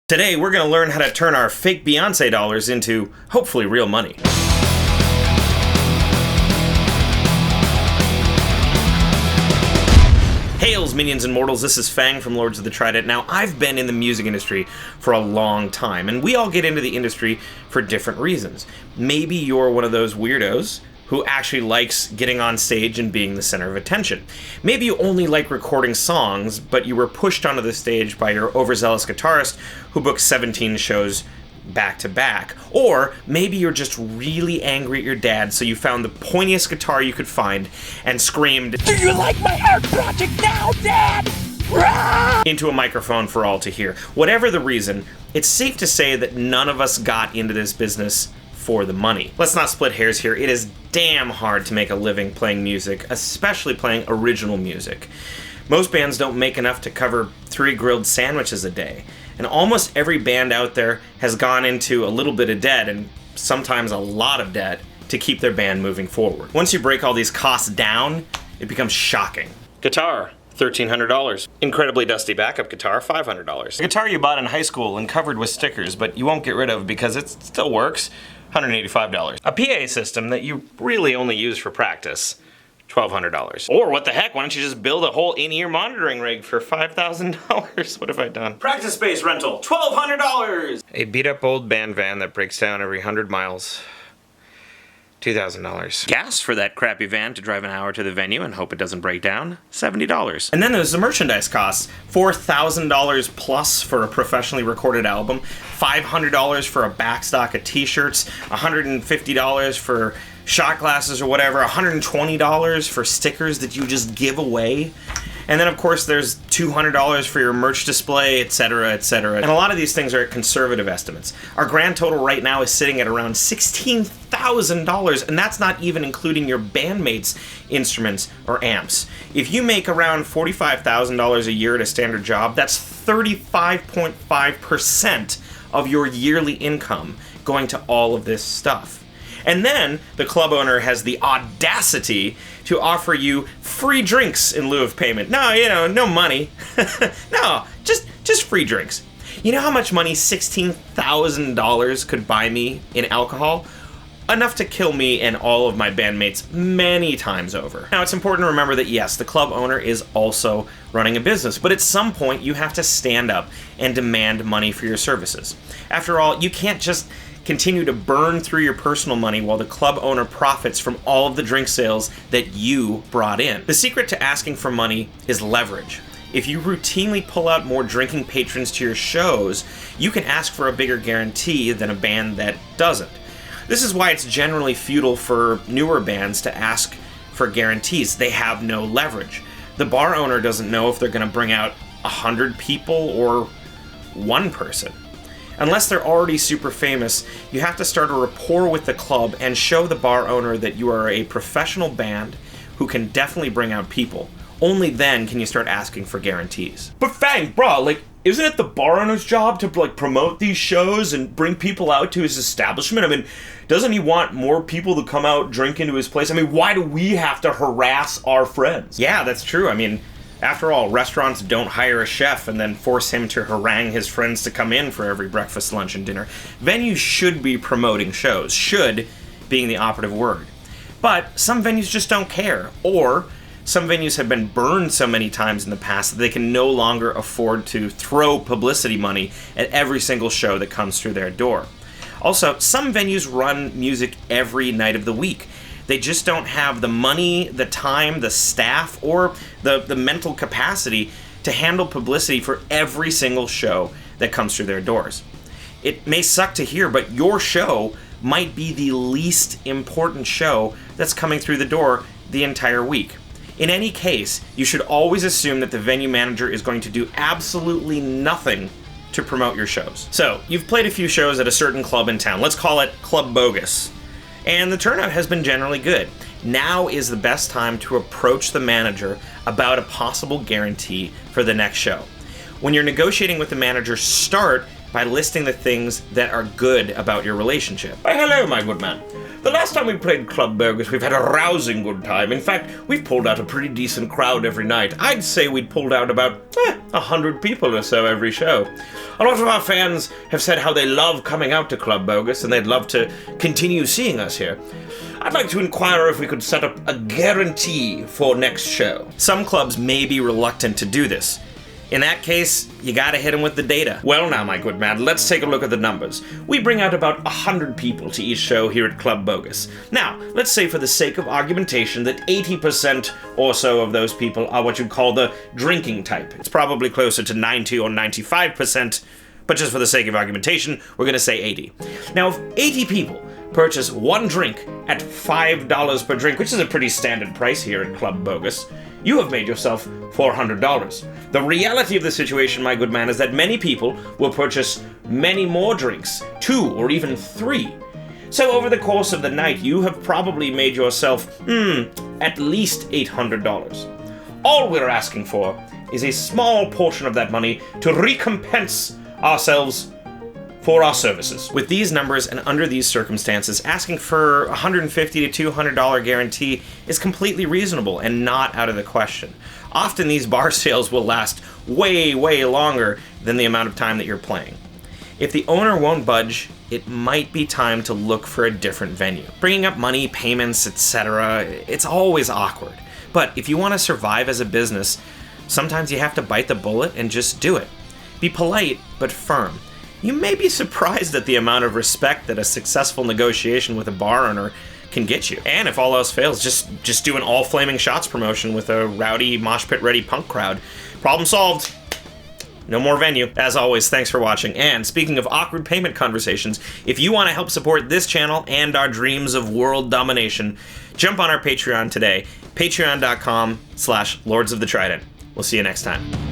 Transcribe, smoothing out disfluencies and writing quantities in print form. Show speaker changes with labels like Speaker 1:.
Speaker 1: Today, we're going to learn how to turn our fake Beyonce dollars into, hopefully, real money. Hails, minions and mortals, this is Fang from Lords of the Trident. Now, I've been in the music industry for a long time, and we all get into the industry for different reasons. Maybe you're one of those weirdos who actually likes getting on stage and being the center of attention. Maybe you only like recording songs, but you were pushed onto the stage by your overzealous guitarist who booked 17 shows back to back. Or maybe you're just really angry at your dad, so you found the pointiest guitar you could find and screamed, "Do you like my art project now, Dad?" into a microphone for all to hear. Whatever the reason, it's safe to say that none of us got into this business for the money. Let's not split hairs here. It is damn hard to make a living playing music, especially playing original music. Most bands don't make enough to cover 3 grilled sandwiches a day. And almost every band out there has gone into a little bit of debt, and sometimes a lot of debt, to keep their band moving forward. Once you break all these costs down, it becomes shocking. Guitar, $1,300. Incredibly dusty backup guitar, $500. A guitar you bought in high school and covered with stickers, but you won't get rid of because it still works, $185. A PA system that you really only use for practice, $1,200. Or what the heck, why don't you just build a whole in-ear monitoring rig for $5,000? What have I done? Practice space rental, $1,200! A beat-up old band van that breaks down every 100 miles, $2,000. Gas for that crappy van to drive an hour to the venue and hope it doesn't break down, $70. And then there's the merchandise costs, $4,000 plus for a professionally recorded album, $500 for a backstock of t-shirts, $150 for shot glasses or whatever, $120 for stickers that you just give away. And then, of course, there's $200 for your merch display, etc., etc. And a lot of these things are at conservative estimates. Our grand total right now is sitting at around $16,000, and that's not even including your bandmates' instruments or amps. If you make around $45,000 a year at a standard job, that's 35.5% of your yearly income going to all of this stuff. And then the club owner has the audacity to offer you free drinks in lieu of payment. No, no money. No, just free drinks. You know how much money $16,000 could buy me in alcohol? Enough to kill me and all of my bandmates many times over. Now, it's important to remember that yes, the club owner is also running a business, but at some point you have to stand up and demand money for your services. After all, you can't just continue to burn through your personal money while the club owner profits from all of the drink sales that you brought in. The secret to asking for money is leverage. If you routinely pull out more drinking patrons to your shows, you can ask for a bigger guarantee than a band that doesn't. This is why it's generally futile for newer bands to ask for guarantees. They have no leverage. The bar owner doesn't know if they're going to bring out 100 people or one person. Unless they're already super famous, you have to start a rapport with the club and show the bar owner that you are a professional band who can definitely bring out people. Only then can you start asking for guarantees. But Fang, bro, isn't it the bar owner's job to promote these shows and bring people out to his establishment? I mean, doesn't he want more people to come out drink into his place? I mean, why do we have to harass our friends? Yeah, that's true. I mean, after all, restaurants don't hire a chef and then force him to harangue his friends to come in for every breakfast, lunch, and dinner. Venues should be promoting shows, should being the operative word. But some venues just don't care, or some venues have been burned so many times in the past that they can no longer afford to throw publicity money at every single show that comes through their door. Also, some venues run music every night of the week. They just don't have the money, the time, the staff, or the mental capacity to handle publicity for every single show that comes through their doors. It may suck to hear, but your show might be the least important show that's coming through the door the entire week. In any case, you should always assume that the venue manager is going to do absolutely nothing to promote your shows. So, you've played a few shows at a certain club in town. Let's call it Club Bogus. And the turnout has been generally good. Now is the best time to approach the manager about a possible guarantee for the next show. When you're negotiating with the manager, start by listing the things that are good about your relationship. Why, hello, my good man. The last time we played Club Bogus, we've had a rousing good time. In fact, we've pulled out a pretty decent crowd every night. I'd say we'd pulled out about 100 people or so every show. A lot of our fans have said how they love coming out to Club Bogus, and they'd love to continue seeing us here. I'd like to inquire if we could set up a guarantee for next show. Some clubs may be reluctant to do this. In that case, you gotta hit them with the data. Well now, my good man, let's take a look at the numbers. We bring out about 100 people to each show here at Club Bogus. Now, let's say for the sake of argumentation that 80% or so of those people are what you'd call the drinking type. It's probably closer to 90 or 95%, but just for the sake of argumentation, we're gonna say 80. Now, if 80 people purchase one drink at $5 per drink, which is a pretty standard price here at Club Bogus, you have made yourself $400. The reality of the situation, my good man, is that many people will purchase many more drinks, 2 or even 3. So over the course of the night, you have probably made yourself, at least $800. All we're asking for is a small portion of that money to recompense ourselves for our services. With these numbers and under these circumstances, asking for $150 to $200 guarantee is completely reasonable and not out of the question. Often these bar sales will last way, way longer than the amount of time that you're playing. If the owner won't budge, it might be time to look for a different venue. Bringing up money, payments, etc., it's always awkward. But if you want to survive as a business, sometimes you have to bite the bullet and just do it. Be polite, but firm. You may be surprised at the amount of respect that a successful negotiation with a bar owner can get you. And if all else fails, just do an all flaming shots promotion with a rowdy, mosh pit ready punk crowd. Problem solved. No more venue. As always, thanks for watching. And speaking of awkward payment conversations, if you want to help support this channel and our dreams of world domination, jump on our Patreon today. Patreon.com/Lords of the Trident. We'll see you next time.